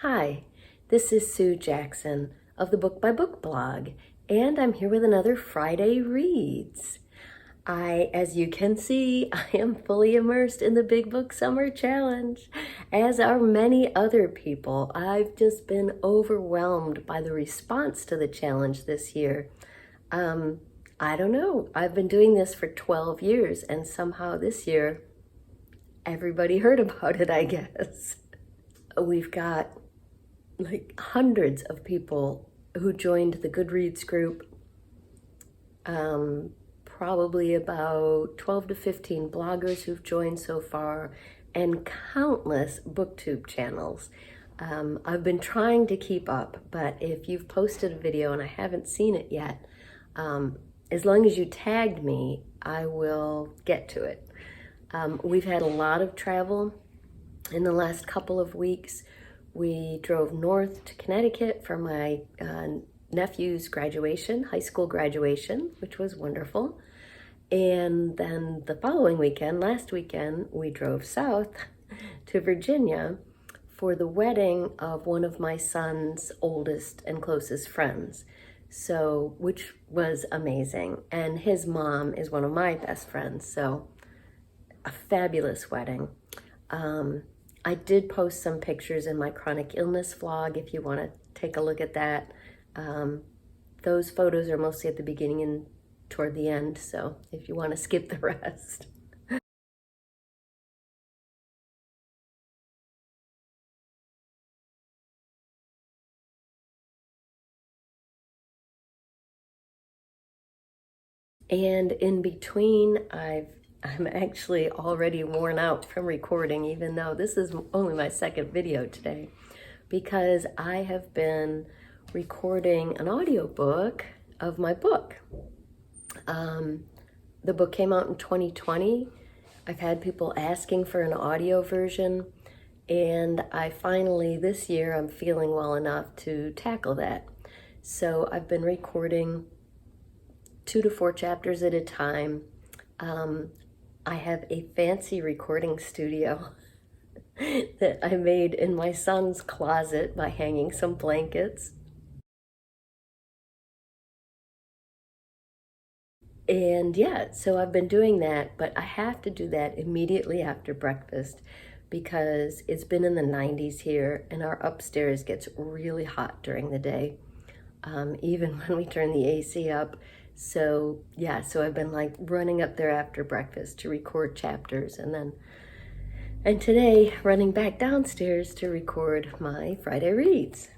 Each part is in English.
Hi, this is Sue Jackson of the Book by Book blog, and I'm here with another Friday Reads. As you can see, I am fully immersed in the Big Book Summer Challenge, as are many other people. I've just been overwhelmed by the response to the challenge this year. I don't know, I've been doing this for 12 years, and somehow this year, everybody heard about it, I guess. We've got like hundreds of people who joined the Goodreads group, probably about 12 to 15 bloggers who've joined so far, and countless booktube channels. I've been trying to keep up, but if you've posted a video and I haven't seen it yet, as long as you tagged me, I will get to it. We've had a lot of travel in the last couple of weeks. We drove north to Connecticut for my nephew's graduation, high school graduation, which was wonderful. And then the following weekend, last weekend, we drove south to Virginia for the wedding of one of my son's oldest and closest friends. So, which was amazing. And his mom is one of my best friends. So, a fabulous wedding. I did post some pictures in my chronic illness vlog if you want to take a look at that. Those photos are mostly at the beginning and toward the end, so if you want to skip the rest. And in between, I'm actually already worn out from recording, even though this is only my second video today, because I have been recording an audiobook of my book. The book came out in 2020. I've had people asking for an audio version, and I finally, this year, I'm feeling well enough to tackle that. So I've been recording 2 to 4 chapters at a time. I have a fancy recording studio that I made in my son's closet by hanging some blankets. And yeah, so I've been doing that, but I have to do that immediately after breakfast because it's been in the 90s here and our upstairs gets really hot during the day, even when we turn the AC up. So yeah, so I've been like running up there after breakfast to record chapters and today running back downstairs to record my Friday Reads.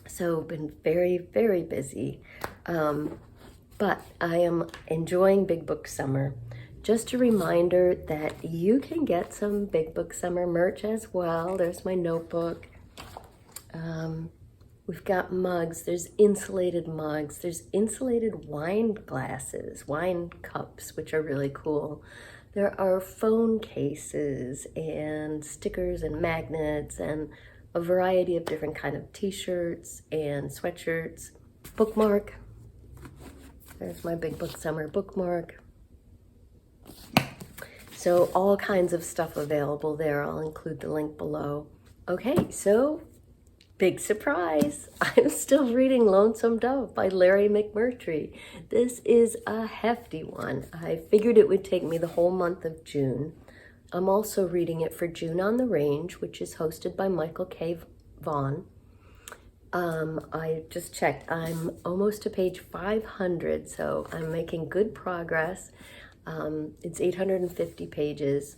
So been very, very busy. But I am enjoying Big Book Summer. Just a reminder that you can get some Big Book Summer merch as well. There's my notebook. We've got mugs. There's insulated mugs. There's insulated wine glasses, wine cups, which are really cool. There are phone cases and stickers and magnets and a variety of different kind of t-shirts and sweatshirts. Bookmark. There's my Big Book Summer bookmark. So all kinds of stuff available there. I'll include the link below. Okay, so big surprise. I'm still reading Lonesome Dove by Larry McMurtry. This is a hefty one. I figured it would take me the whole month of June. I'm also reading it for June on the Range, which is hosted by Michael K. Vaughan. I just checked. I'm almost to page 500, so I'm making good progress. It's 850 pages.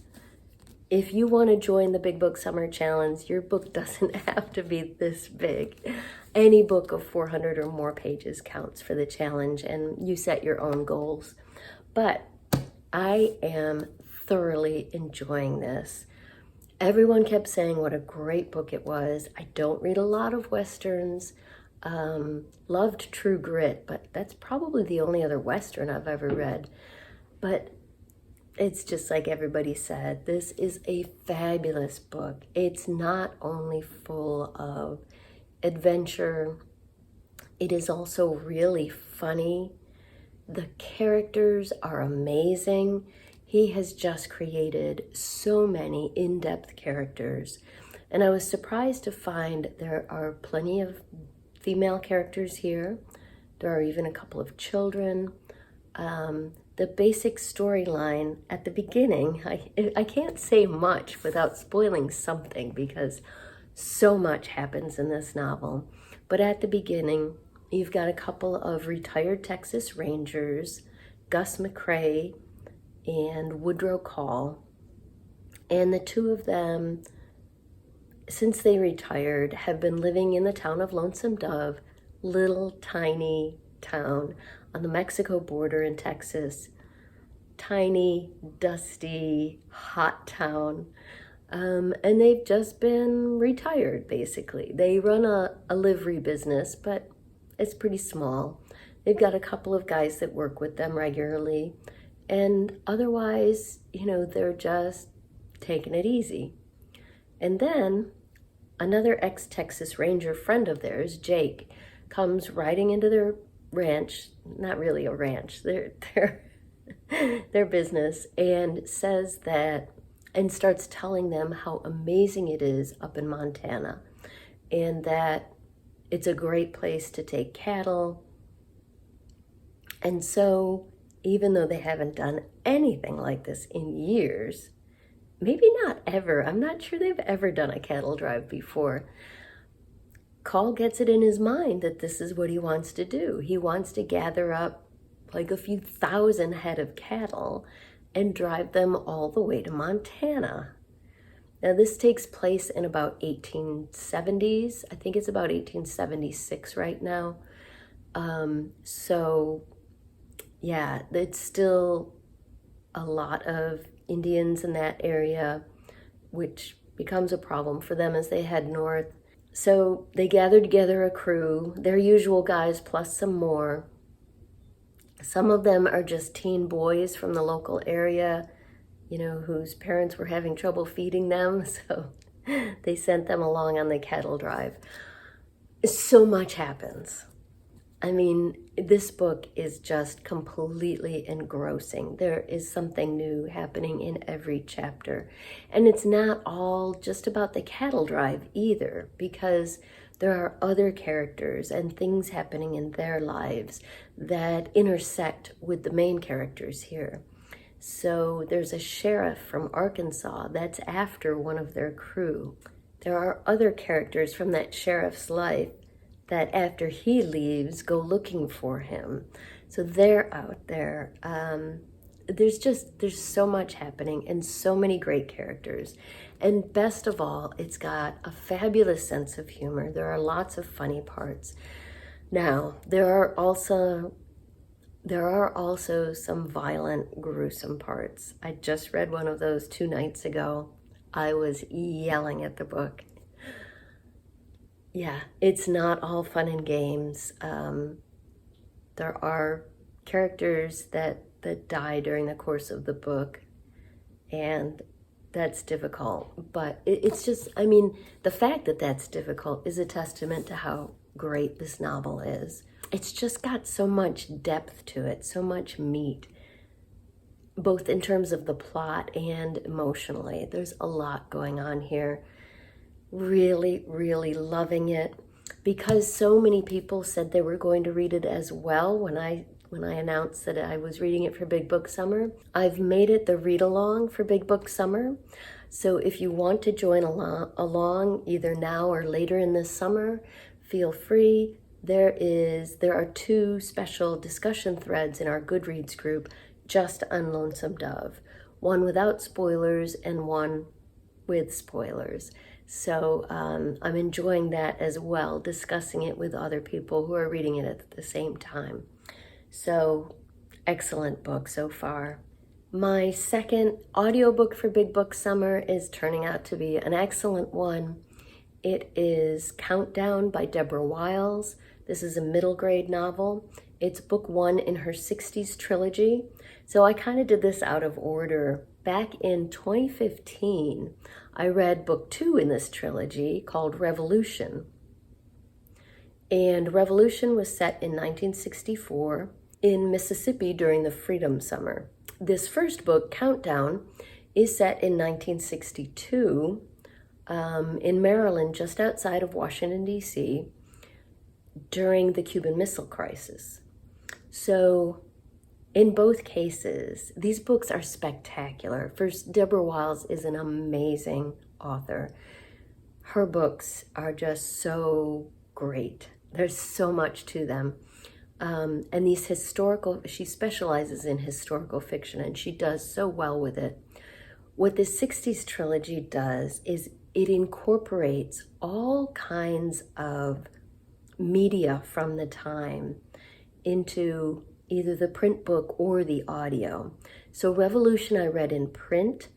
If you want to join the Big Book Summer Challenge, your book doesn't have to be this big. Any book of 400 or more pages counts for the challenge, and you set your own goals. But I am thoroughly enjoying this. Everyone kept saying what a great book it was. I don't read a lot of Westerns. Loved True Grit, but that's probably the only other Western I've ever read. But it's just like everybody said, this is a fabulous book. It's not only full of adventure, it is also really funny. The characters are amazing. He has just created so many in-depth characters. And I was surprised to find there are plenty of female characters here. There are even a couple of children. The basic storyline at the beginning, I can't say much without spoiling something because so much happens in this novel. But at the beginning, you've got a couple of retired Texas Rangers, Gus McCrae and Woodrow Call. And the two of them, since they retired, have been living in the town of Lonesome Dove, little tiny town on the Mexico border in Texas. Tiny, dusty, hot town. And they've just been retired, basically. They run a livery business, but it's pretty small. They've got a couple of guys that work with them regularly. And otherwise, they're just taking it easy. And then another ex-Texas Ranger friend of theirs, Jake, comes riding into their ranch, not really a ranch, their business, and says that, and starts telling them how amazing it is up in Montana and that it's a great place to take cattle. And so even though they haven't done anything like this in years, maybe not ever, I'm not sure they've ever done a cattle drive before, Call gets it in his mind that this is what he wants to do. He wants to gather up like a few thousand head of cattle and drive them all the way to Montana. Now this takes place in about 1870s. I think it's about 1876 right now. So yeah, it's still a lot of Indians in that area, which becomes a problem for them as they head north. So they gather together a crew, their usual guys plus some more. Some of them are just teen boys from the local area, whose parents were having trouble feeding them, so they sent them along on the cattle drive. So much happens. I mean, this book is just completely engrossing. There is something new happening in every chapter. And it's not all just about the cattle drive either, because there are other characters and things happening in their lives that intersect with the main characters here. So there's a sheriff from Arkansas that's after one of their crew. There are other characters from that sheriff's life that after he leaves, go looking for him. So they're out there. There's so much happening and so many great characters. And best of all, it's got a fabulous sense of humor. There are lots of funny parts. Now, there are also some violent, gruesome parts. I just read one of those 2 nights ago. I was yelling at the book. Yeah, it's not all fun and games. There are characters that die during the course of the book, and that's difficult. But it's just, the fact that that's difficult is a testament to how great this novel is. It's just got so much depth to it, so much meat, both in terms of the plot and emotionally. There's a lot going on here. Really, really loving it, because so many people said they were going to read it as well when I announced that I was reading it for Big Book Summer. I've made it the read-along for Big Book Summer. So if you want to join along either now or later in this summer, feel free. There are 2 special discussion threads in our Goodreads group just on Lonesome Dove. One without spoilers and one with spoilers. So I'm enjoying that as well, discussing it with other people who are reading it at the same time. So excellent book so far. My second audiobook for Big Book Summer is turning out to be an excellent one. It is Countdown by Deborah Wiles. This is a middle grade novel. It's book 1 in her 60s trilogy. So I kind of did this out of order. Back in 2015, I read book 2 in this trilogy called Revolution. And Revolution was set in 1964 in Mississippi during the Freedom Summer. This first book, Countdown, is set in 1962 in Maryland, just outside of Washington, D.C., during the Cuban Missile Crisis. So in both cases, these books are spectacular. First, Deborah Wiles is an amazing author. Her books are just so great. There's so much to them. And these she specializes in historical fiction, and she does so well with it. What the 60s trilogy does is it incorporates all kinds of media from the time into either the print book or the audio. So Revolution I read in print,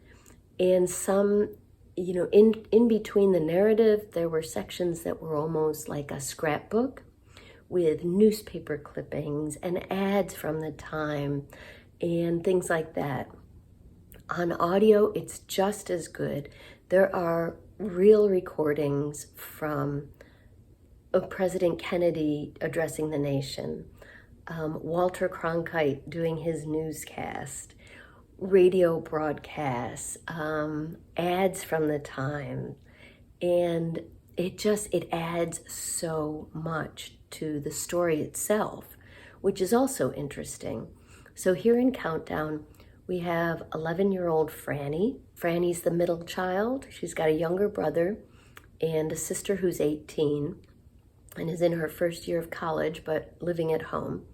and some, in between the narrative, there were sections that were almost like a scrapbook with newspaper clippings and ads from the time and things like that. On audio, it's just as good. There are real recordings from President Kennedy addressing the nation, Walter Cronkite doing his newscast, radio broadcasts, ads from the time, and it adds so much to the story itself, which is also interesting. So here in Countdown, we have 11-year-old Franny. Franny's the middle child. She's got a younger brother and a sister who's 18 and is in her first year of college, but living at home.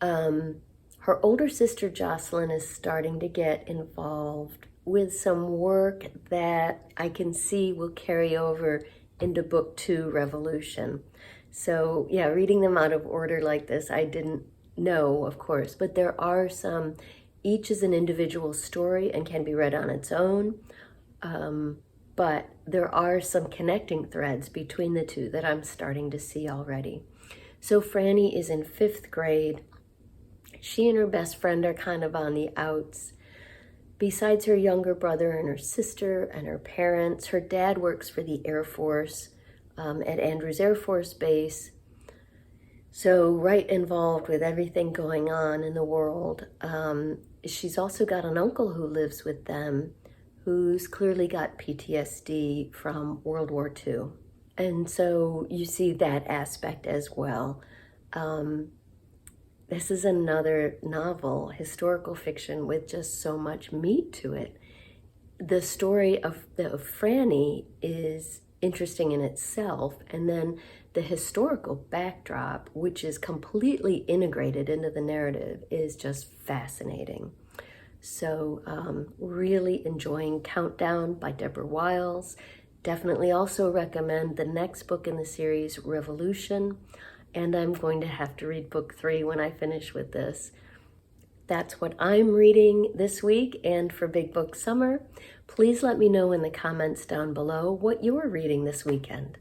Her older sister, Jocelyn, is starting to get involved with some work that I can see will carry over into Book 2, Revolution. So yeah, reading them out of order like this, I didn't know, of course, but there are some, each is an individual story and can be read on its own, but there are some connecting threads between the two that I'm starting to see already. So Franny is in 5th grade. She and her best friend are kind of on the outs. Besides her younger brother and her sister and her parents, her dad works for the Air Force at Andrews Air Force Base. So right involved with everything going on in the world. She's also got an uncle who lives with them who's clearly got PTSD from World War II. And so you see that aspect as well. This is another novel, historical fiction, with just so much meat to it. The story of Franny is interesting in itself, and then the historical backdrop, which is completely integrated into the narrative, is just fascinating. So really enjoying Countdown by Deborah Wiles. Definitely also recommend the next book in the series, Revolution. And I'm going to have to read Book 3 when I finish with this. That's what I'm reading this week and for Big Book Summer. Please let me know in the comments down below what you're reading this weekend.